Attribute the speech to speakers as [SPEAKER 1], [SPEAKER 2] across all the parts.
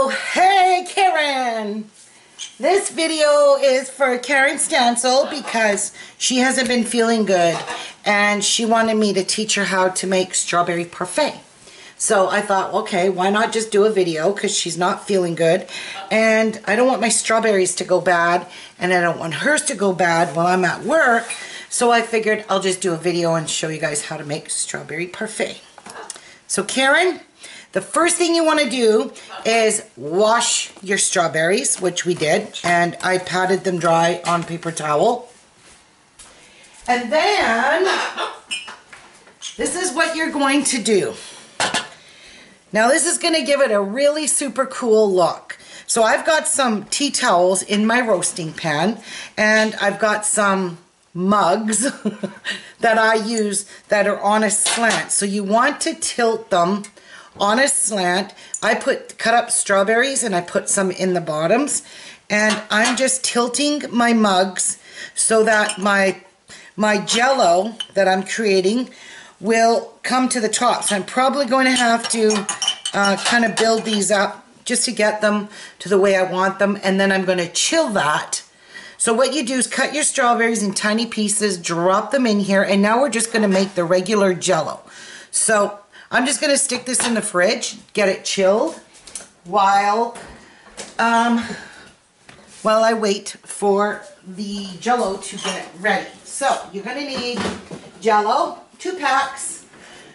[SPEAKER 1] So, hey Karen! This video is for Karen Stansel because she hasn't been feeling good and she wanted me to teach her how to make strawberry parfait. So I thought, okay, why not just do a video because she's not feeling good and I don't want my strawberries to go bad and I don't want hers to go bad while I'm at work. So I figured I'll just do a video and show you guys how to make strawberry parfait. So Karen, the first thing you want to do is wash your strawberries, which we did, and I patted them dry on paper towel. And then, this is what you're going to do. Now this is going to give it a really super cool look. So I've got some tea towels in my roasting pan, and I've got some mugs that I use that are on a slant. So you want to tilt them on a slant. I cut up strawberries and I put some in the bottoms, and I'm just tilting my mugs so that my Jello that I'm creating will come to the top. So I'm probably going to have to kind of build these up just to get them to the way I want them, and then I'm going to chill that. So what you do is cut your strawberries in tiny pieces, drop them in here, and now we're just going to make the regular Jello. So I'm just going to stick this in the fridge, get it chilled while I wait for the Jello to get ready. So you're going to need Jello, 2 packs,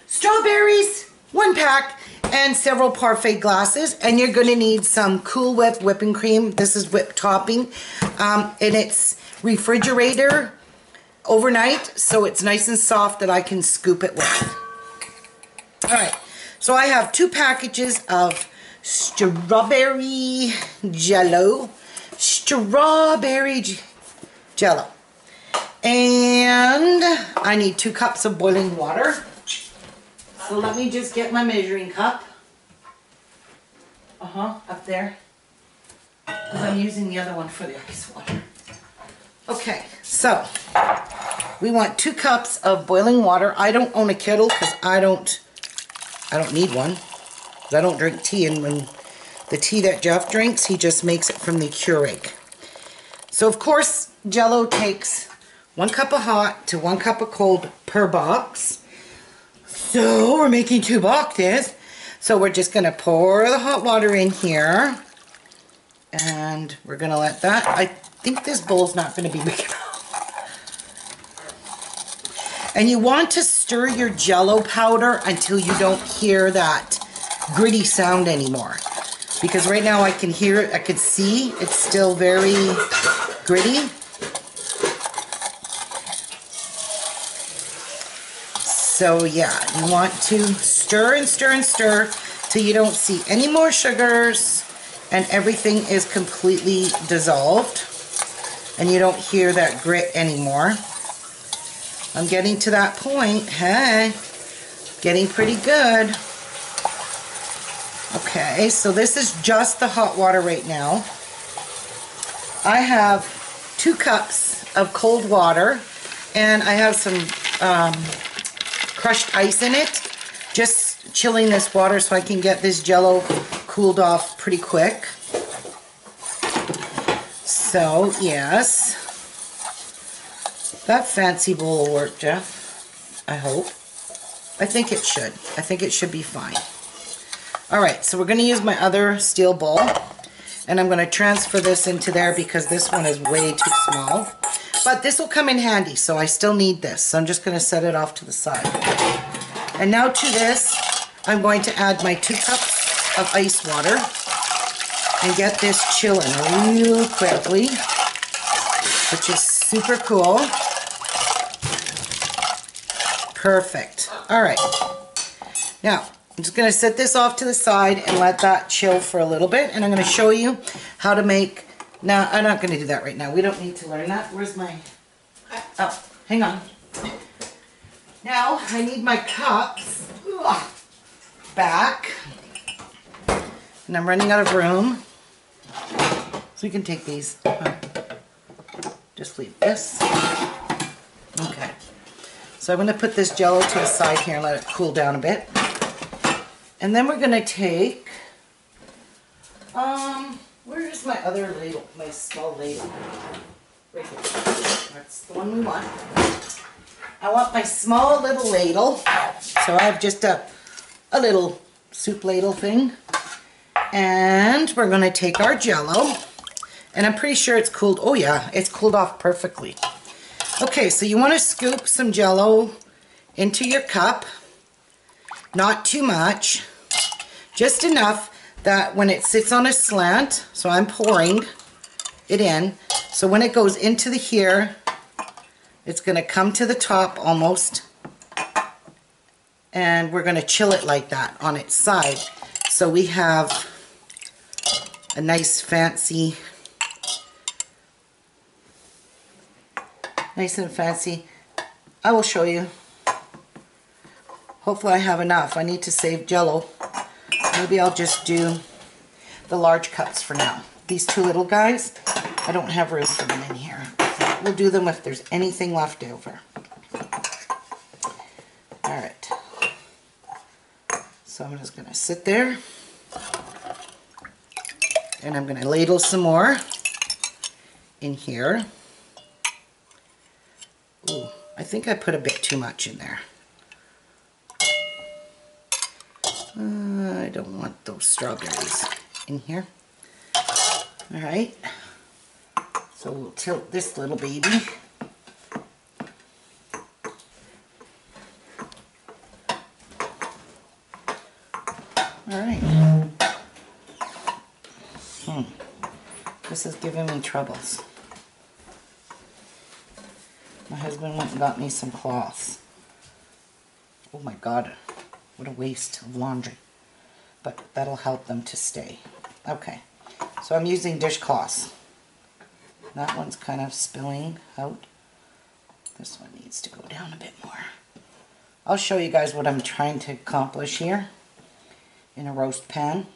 [SPEAKER 1] strawberries, 1 pack, and several parfait glasses. And you're going to need some Cool Whip whipping cream. This is whipped topping, and it's refrigerator overnight, so it's nice and soft that I can scoop it with. Alright, so I have 2 packages of Strawberry Jello. Jello. And I need 2 cups of boiling water. So let me just get my measuring cup. Up there. Because I'm using the other one for the ice water. Okay, so we want 2 cups of boiling water. I don't own a kettle because I don't need one. I don't drink tea, and when the tea that Jeff drinks, he just makes it from the Keurig. So of course, Jello takes 1 cup of hot to 1 cup of cold per box. So we're making 2 boxes. So we're just going to pour the hot water in here, and we're going to let that. I think this bowl's not going to be big enough. And you want to stir your Jello powder until you don't hear that gritty sound anymore. Because right now I can hear it, I can see it's still very gritty. So yeah, you want to stir and stir and stir till you don't see any more sugars and everything is completely dissolved and you don't hear that grit anymore. I'm getting to that point. Hey, getting pretty good. Okay, so this is just the hot water right now. I have 2 cups of cold water, and I have some crushed ice in it. Just chilling this water so I can get this Jello cooled off pretty quick. So, yes. That fancy bowl will work, Jeff. I hope. I think it should. I think it should be fine. Alright, so we're going to use my other steel bowl. And I'm going to transfer this into there because this one is way too small. But this will come in handy, so I still need this. So I'm just going to set it off to the side. And now to this, I'm going to add my 2 cups of ice water. And get this chilling real quickly. Which is super cool. Perfect. Alright. Now, I'm just going to set this off to the side and let that chill for a little bit. And I'm going to show you how to make... Now, I'm not going to do that right now. We don't need to learn that. Where's my... Oh, hang on. Now, I need my cups back. And I'm running out of room. So we can take these. Just leave this. Okay. So I'm going to put this Jello to the side here and let it cool down a bit. And then we're going to take, other ladle, my small ladle? Right here. That's the one we want. I want my small little ladle. So I have just a little soup ladle thing. And we're going to take our Jello. And I'm pretty sure it's cooled. Oh yeah, it's cooled off perfectly. Okay, so you want to scoop some Jello into your cup. Not too much. Just enough that when it sits on a slant, so I'm pouring it in. So when it goes into the here, it's going to come to the top almost. And we're going to chill it like that on its side. So we have a nice fancy, nice and fancy. I will show you. Hopefully I have enough. I need to save Jello. Maybe I'll just do the large cups for now. These two little guys, I don't have room for them in here. We'll do them if there's anything left over. Alright. So I'm just going to sit there. And I'm going to ladle some more in here. Ooh, I think I put a bit too much in there. I don't want those strawberries in here. Alright. So we'll tilt this little baby. Alright. This is giving me troubles. My husband went and got me some cloths. Oh my god, what a waste of laundry. But that'll help them to stay. Okay, so I'm using dishcloths. That one's kind of spilling out. This one needs to go down a bit more. I'll show you guys what I'm trying to accomplish here in a roast pan.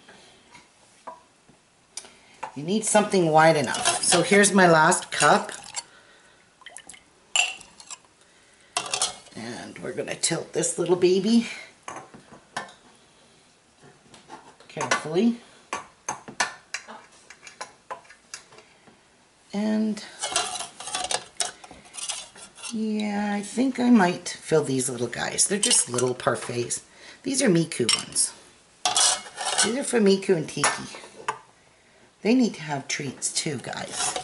[SPEAKER 1] You need something wide enough. So here's my last cup. And we're going to tilt this little baby carefully. And yeah, I think I might fill these little guys. They're just little parfaits. These are Miku ones. These are for Miku and Tiki. They need to have treats too, guys.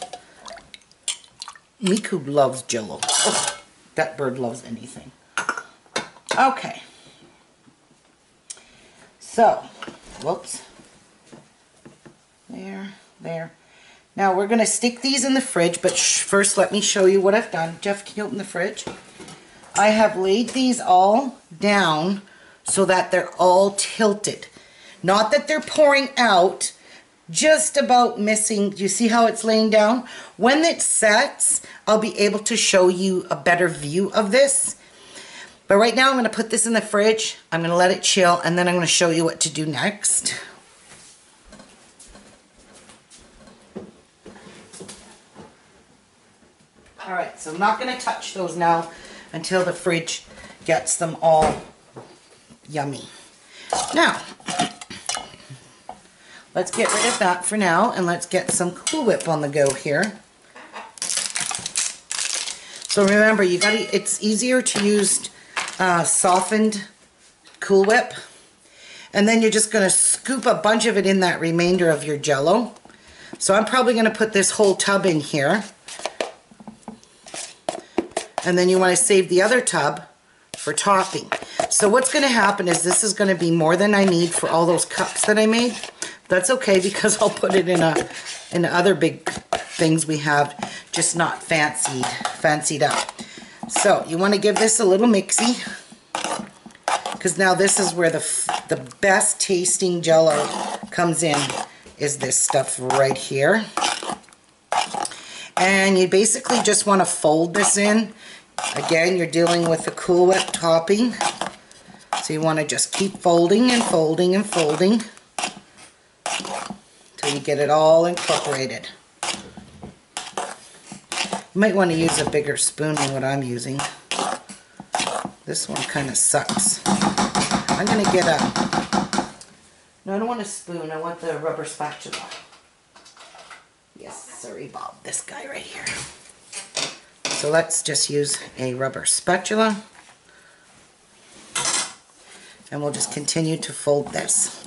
[SPEAKER 1] Miku loves Jello. Oh, that bird loves anything. Okay. So, whoops. There. Now we're going to stick these in the fridge, but first let me show you what I've done. Jeff, can you open the fridge? I have laid these all down so that they're all tilted. Not that they're pouring out, just about missing. Do you see how it's laying down? When it sets, I'll be able to show you a better view of this. But right now I'm going to put this in the fridge. I'm going to let it chill, and then I'm going to show you what to do next. Alright, so I'm not going to touch those now until the fridge gets them all yummy. Now, let's get rid of that for now, and let's get some Cool Whip on the go here. So remember, it's easier to use softened Cool Whip, and then you're just going to scoop a bunch of it in that remainder of your Jello. So I'm probably going to put this whole tub in here. And then you want to save the other tub for topping. So what's going to happen is this is going to be more than I need for all those cups that I made. That's okay, because I'll put it in other big things we have, just not fancied up. So you want to give this a little mixy, because now this is where the best tasting Jello comes in, is this stuff right here. And you basically just want to fold this in. Again, you're dealing with the Cool Whip topping. So you want to just keep folding and folding and folding until you get it all incorporated. You might want to use a bigger spoon than what I'm using. This one kind of sucks. I'm going to get no, I don't want a spoon. I want the rubber spatula. sorry Bob, this guy right here. So let's just use a rubber spatula. And we'll just continue to fold this.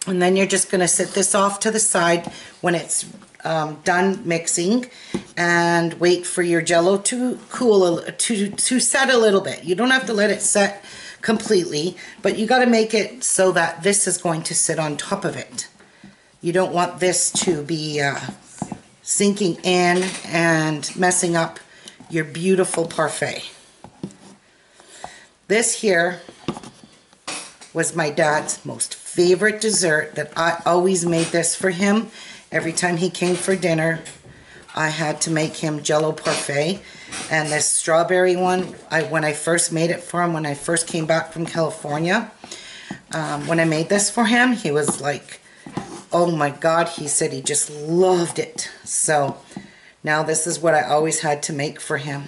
[SPEAKER 1] And then you're just going to set this off to the side when it's done mixing, and wait for your Jello to cool, to set a little bit. You don't have to let it set completely, but you got to make it so that this is going to sit on top of it. You don't want this to be sinking in and messing up your beautiful parfait. This here was my dad's most favorite dessert, that I always made this for him. Every time he came for dinner, I had to make him Jello Parfait. And this strawberry one, when I first made it for him, when I first came back from California, when I made this for him, he was like, oh my God, he said he just loved it. So now this is what I always had to make for him.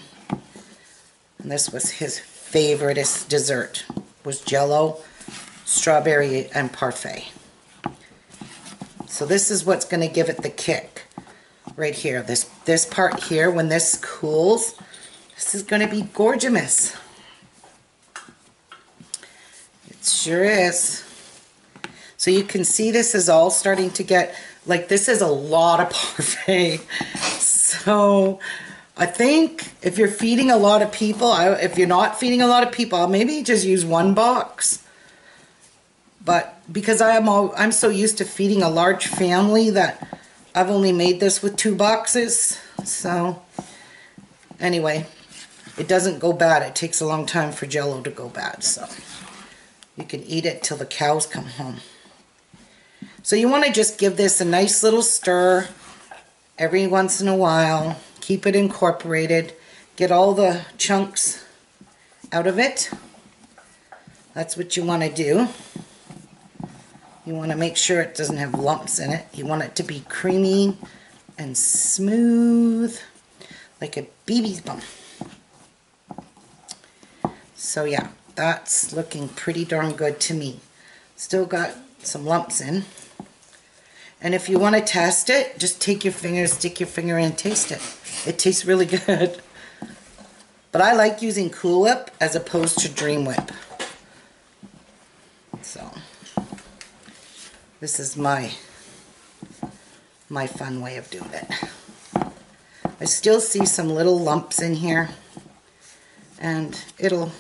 [SPEAKER 1] And this was his favorite dessert, was Jello, strawberry, and parfait. So this is what's going to give it the kick right here. This part here, when this cools, this is going to be gorgeous. It sure is. So you can see this is all starting to get, like, this is a lot of parfait. So I think if you're feeding a lot of people, if you're not feeding a lot of people, maybe just use one box. But because I'm so used to feeding a large family that I've only made this with 2 boxes. So anyway, it doesn't go bad. It takes a long time for Jello to go bad. So you can eat it till the cows come home. So you want to just give this a nice little stir every once in a while. Keep it incorporated. Get all the chunks out of it. That's what you want to do. You want to make sure it doesn't have lumps in it. You want it to be creamy and smooth, like a baby's bum. So yeah, that's looking pretty darn good to me. Still got some lumps in. And if you want to test it, just take your finger, stick your finger in and taste it. It tastes really good. But I like using Cool Whip as opposed to Dream Whip. So this is my fun way of doing it. I still see some little lumps in here, and it'll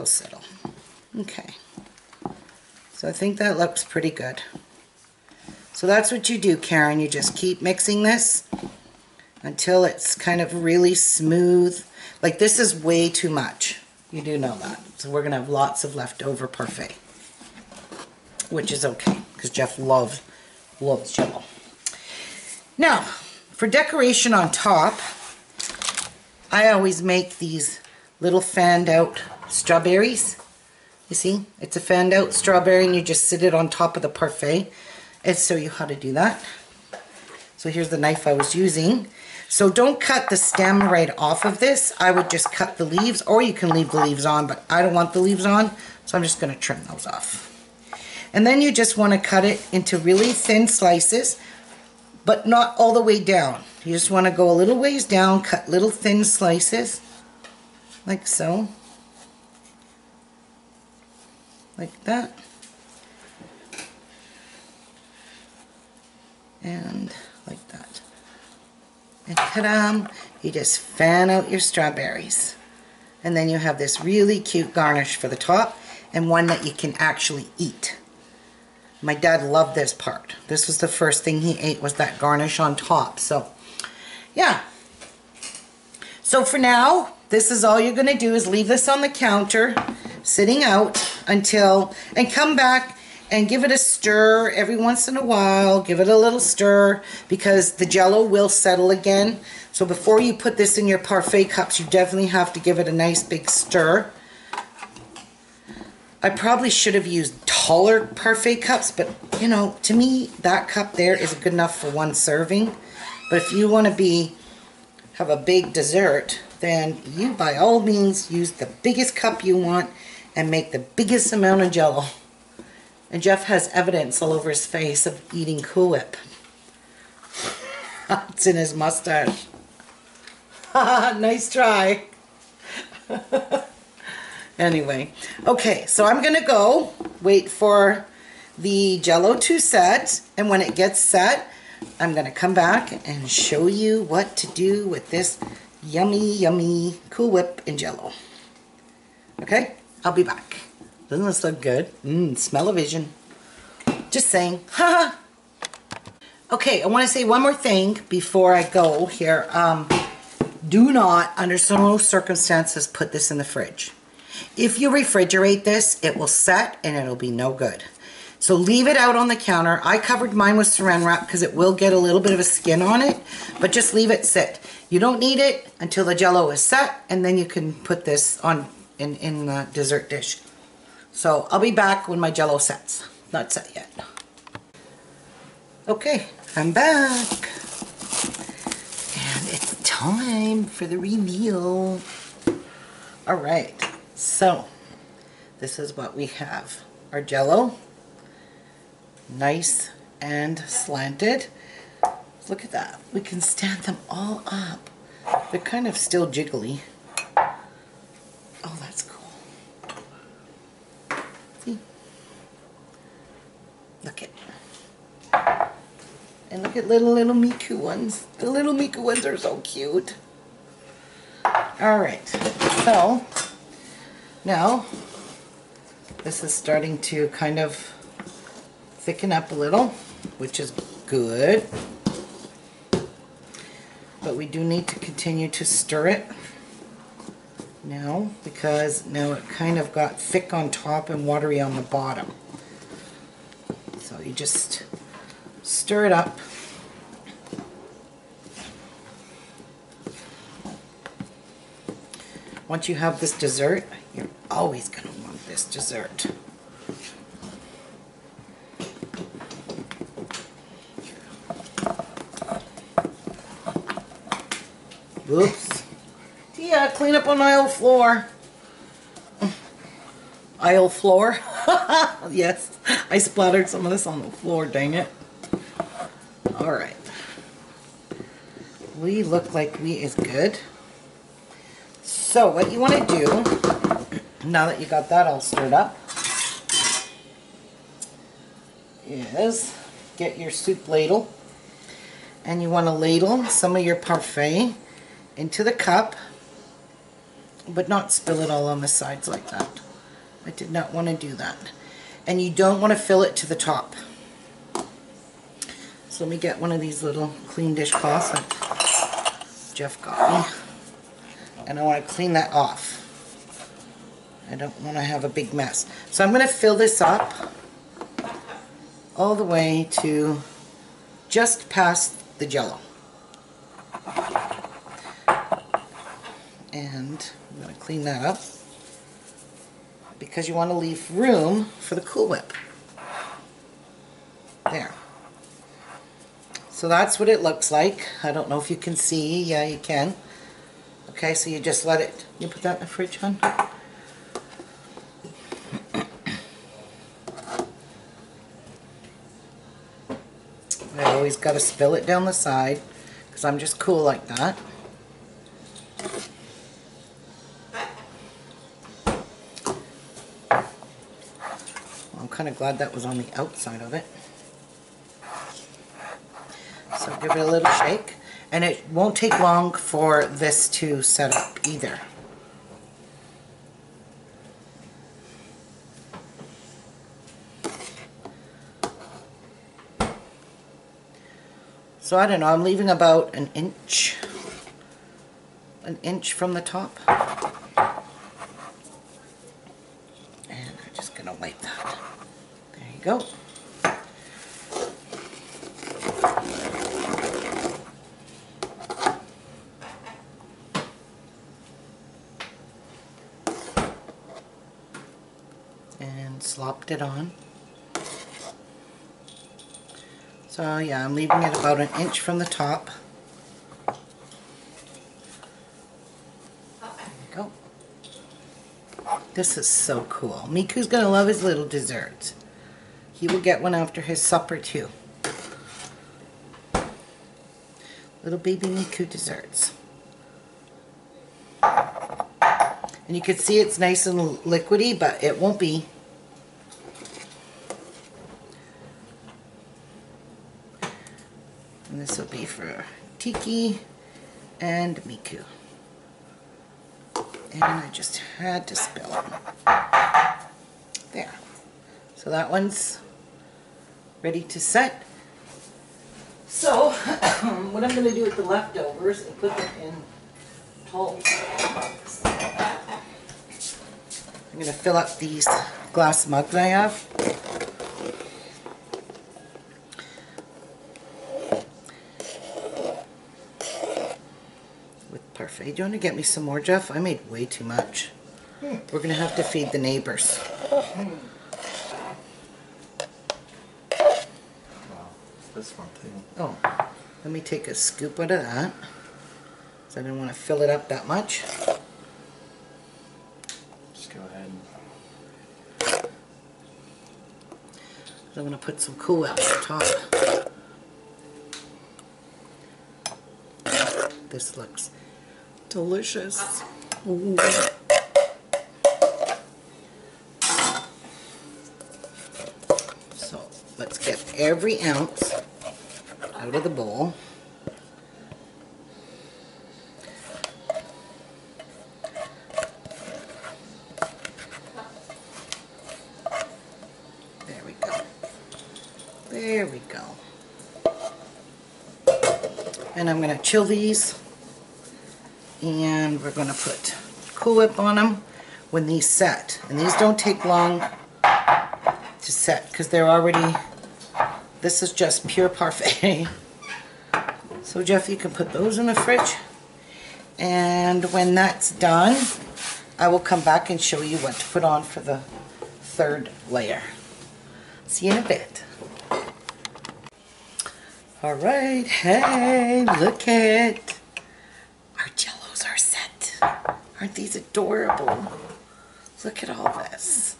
[SPEAKER 1] settle. Okay. So I think that looks pretty good. So that's what you do, Karen. You just keep mixing this until it's kind of really smooth. Like, this is way too much. You do know that. So we're going to have lots of leftover parfait, which is okay because Jeff loves Jello. Now, for decoration on top, I always make these little fanned out strawberries. You see, it's a fanned out strawberry and you just sit it on top of the parfait. And show you how to do that. So here's the knife I was using. So don't cut the stem right off of this. I would just cut the leaves, or you can leave the leaves on, but I don't want the leaves on, so I'm just going to trim those off. And then you just want to cut it into really thin slices, but not all the way down. You just want to go a little ways down, cut little thin slices, like so. Like that. And like that. And ta-da! You just fan out your strawberries. And then you have this really cute garnish for the top, and one that you can actually eat. My dad loved this part. This was the first thing he ate, was that garnish on top. So, yeah. So for now, this is all you're going to do, is leave this on the counter, sitting out until, and come back and give it a stir every once in a while. Give it a little stir, because the Jello will settle again. So before you put this in your parfait cups, you definitely have to give it a nice big stir. I probably should have used taller parfait cups, but you know, to me, that cup there is good enough for one serving. But if you want to have a big dessert, then you by all means use the biggest cup you want and make the biggest amount of Jello. And Jeff has evidence all over his face of eating Cool Whip. It's in his mustache. Nice try. Anyway, okay, so I'm gonna go wait for the Jello to set, and when it gets set, I'm gonna come back and show you what to do with this yummy, yummy Cool Whip and Jello. Okay, I'll be back. Doesn't this look good? Smell-o-vision. Just saying. Haha. Okay, I want to say one more thing before I go here. Do not, under no circumstances, put this in the fridge. If you refrigerate this, it will set and it'll be no good. So leave it out on the counter. I covered mine with saran wrap because it will get a little bit of a skin on it, but just leave it sit. You don't need it until the Jello is set, and then you can put this on in the dessert dish. So I'll be back when my Jello sets. Not set yet. Okay, I'm back. And it's time for the reveal. Alright, so this is what we have. Our Jello, nice and slanted. Look at that. We can stand them all up. They're kind of still jiggly. Oh, that's cool. See? Look at. And look at little Miku ones. The little Miku ones are so cute. Alright, so now this is starting to kind of thicken up a little, which is good. But we do need to continue to stir it now, because now it kind of got thick on top and watery on the bottom. So you just stir it up. Once you have this dessert, you're always going to want this dessert. Oops. Yeah, clean up on aisle floor. Aisle floor? Yes, I splattered some of this on the floor, dang it. Alright. We look like we is good. So what you want to do, now that you got that all stirred up, is get your soup ladle, and you want to ladle some of your parfait into the cup, but not spill it all on the sides like that. I did not want to do that. And you don't want to fill it to the top. So let me get one of these little clean dish cloths that Jeff got me. And I want to clean that off. I don't want to have a big mess. So I'm going to fill this up all the way to just past the Jello. And I'm going to clean that up because you want to leave room for the Cool Whip. There. So that's what it looks like. I don't know if you can see. Yeah, you can. Okay, so you just let it, you put that in the fridge, hon? I always got to spill it down the side because I'm just cool like that. I'm kind of glad that was on the outside of it. So give it a little shake. And it won't take long for this to set up either. So I don't know, I'm leaving about an inch from the top. And I'm just going to wipe that. There you go. And slopped it on. So yeah, I'm leaving it about an inch from the top. There you go. This is so cool. Miku's gonna love his little desserts. he will get one after his supper too. Little baby Miku desserts. And you can see it's nice and liquidy, but it won't be. And this will be for Tiki and Miku. And I just had to spill it. There. So that one's ready to set. So what I'm going to do with the leftovers is put them in tall mugs. I'm going to fill up these glass mugs I have. Parfait. Do you want to get me some more, Jeff? I made way too much. We're going to have to feed the neighbors.
[SPEAKER 2] Wow, this one too.
[SPEAKER 1] Oh, let me take a scoop out of that. So I didn't want to fill it up that much.
[SPEAKER 2] Just go ahead.
[SPEAKER 1] I'm going to put some Cool Whip on top. This looks delicious. Ooh. So let's get every ounce out of the bowl. There we go. There we go. And I'm going to chill these. And we're going to put Cool Whip on them when these set. And these don't take long to set because they're already, this is just pure parfait. So Jeff, you can put those in the fridge. And when that's done, I will come back and show you what to put on for the third layer. See you in a bit. Alright, hey, look at our Jellos are set. Aren't these adorable? Look at all this.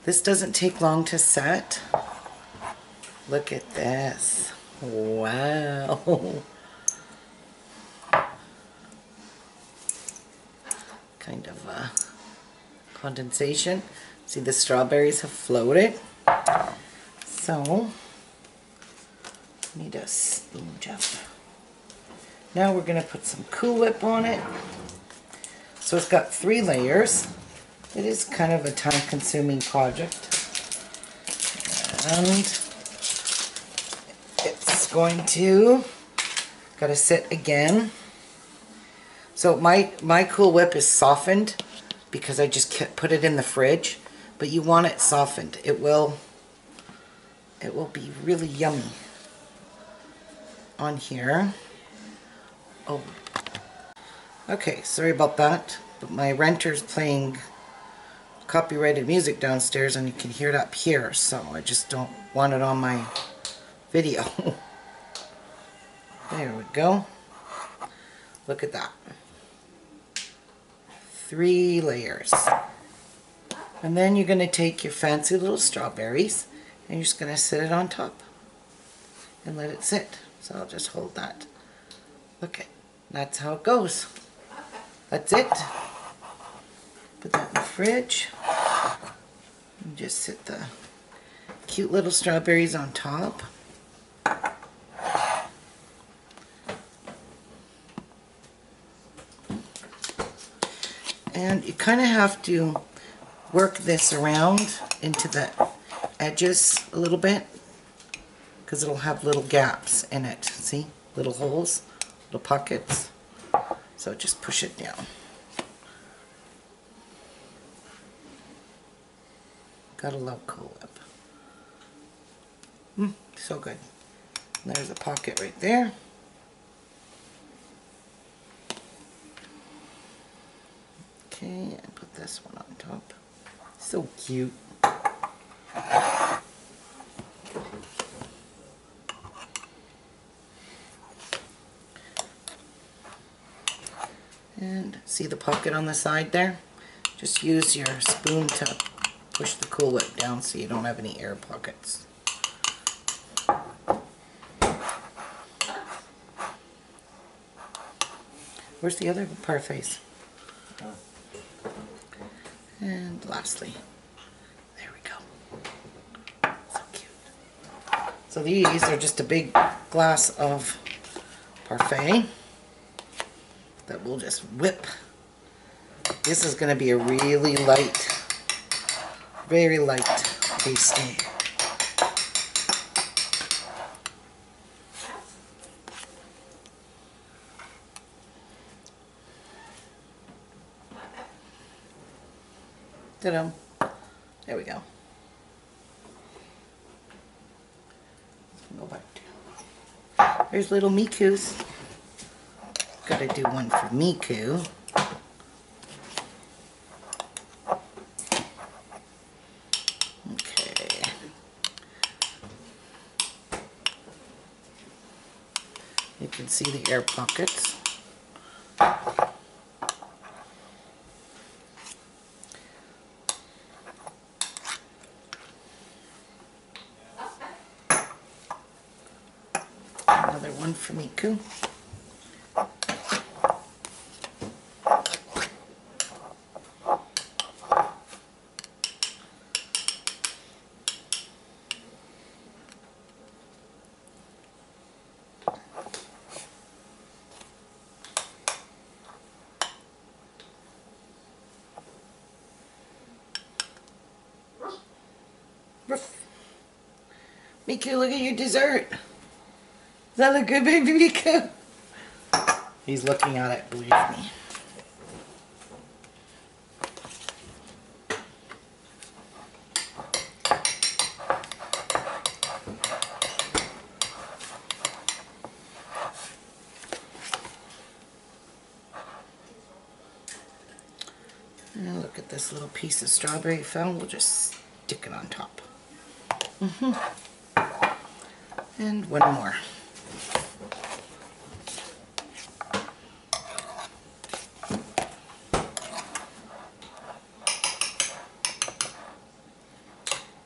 [SPEAKER 1] This doesn't take long to set. Look at this. Wow. Kind of condensation. See, the strawberries have floated. So, need a spoon, Jeff. Now we're going to put some Cool Whip on it. So it's got 3 layers. It is kind of a time-consuming project. And it's going to, got to sit again. So my Cool Whip is softened because I just put it in the fridge. But you want it softened. It will be really yummy on here. Oh, okay, sorry about that, but my renter's playing copyrighted music downstairs and you can hear it up here, so I just don't want it on my video. There we go. Look at that. 3 layers. And then you're going to take your fancy little strawberries and you're just going to sit it on top and let it sit. So I'll just hold that. Okay, that's how it goes. That's it. Put that in the fridge. And just sit the cute little strawberries on top. And you kind of have to work this around into the edges a little bit because it'll have little gaps in it. See? Little holes, little pockets. So just push it down. Gotta love Cool Whip. So good. And there's a pocket right there. Okay, and put this one on top. So cute. And see the pocket on the side there? Just use your spoon to push the Cool Whip down so you don't have any air pockets. Where's the other parfaits? And lastly, there we go. So cute. So these are just a big glass of parfait that we'll just whip. This is going to be a really light, very light tasting. Ta-da. There we go. Go back to. There's little Miku's. Gotta do one for Miku. Okay. You can see the air pockets. Another one for Miku. Miku, look at your dessert. Does that look good, baby Miku? He's looking at it, believe me. And look at this little piece of strawberry found. We'll just stick it on top. And one more.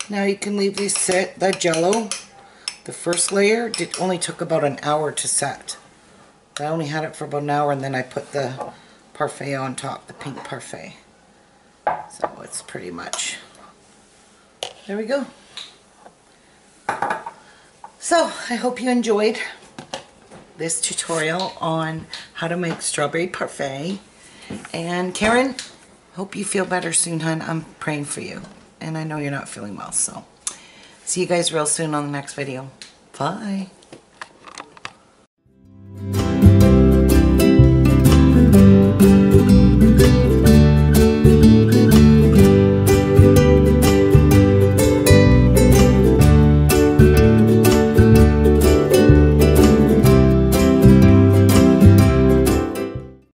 [SPEAKER 1] Now you can leave these sit. That Jello, the first layer, only took about an hour to set. I only had it for about an hour, and then I put the parfait on top, the pink parfait. So it's pretty much, there we go. So I hope you enjoyed this tutorial on how to make strawberry parfait. And Karen, hope you feel better soon, hon. I'm praying for you. And I know you're not feeling well, so see you guys real soon on the next video. Bye.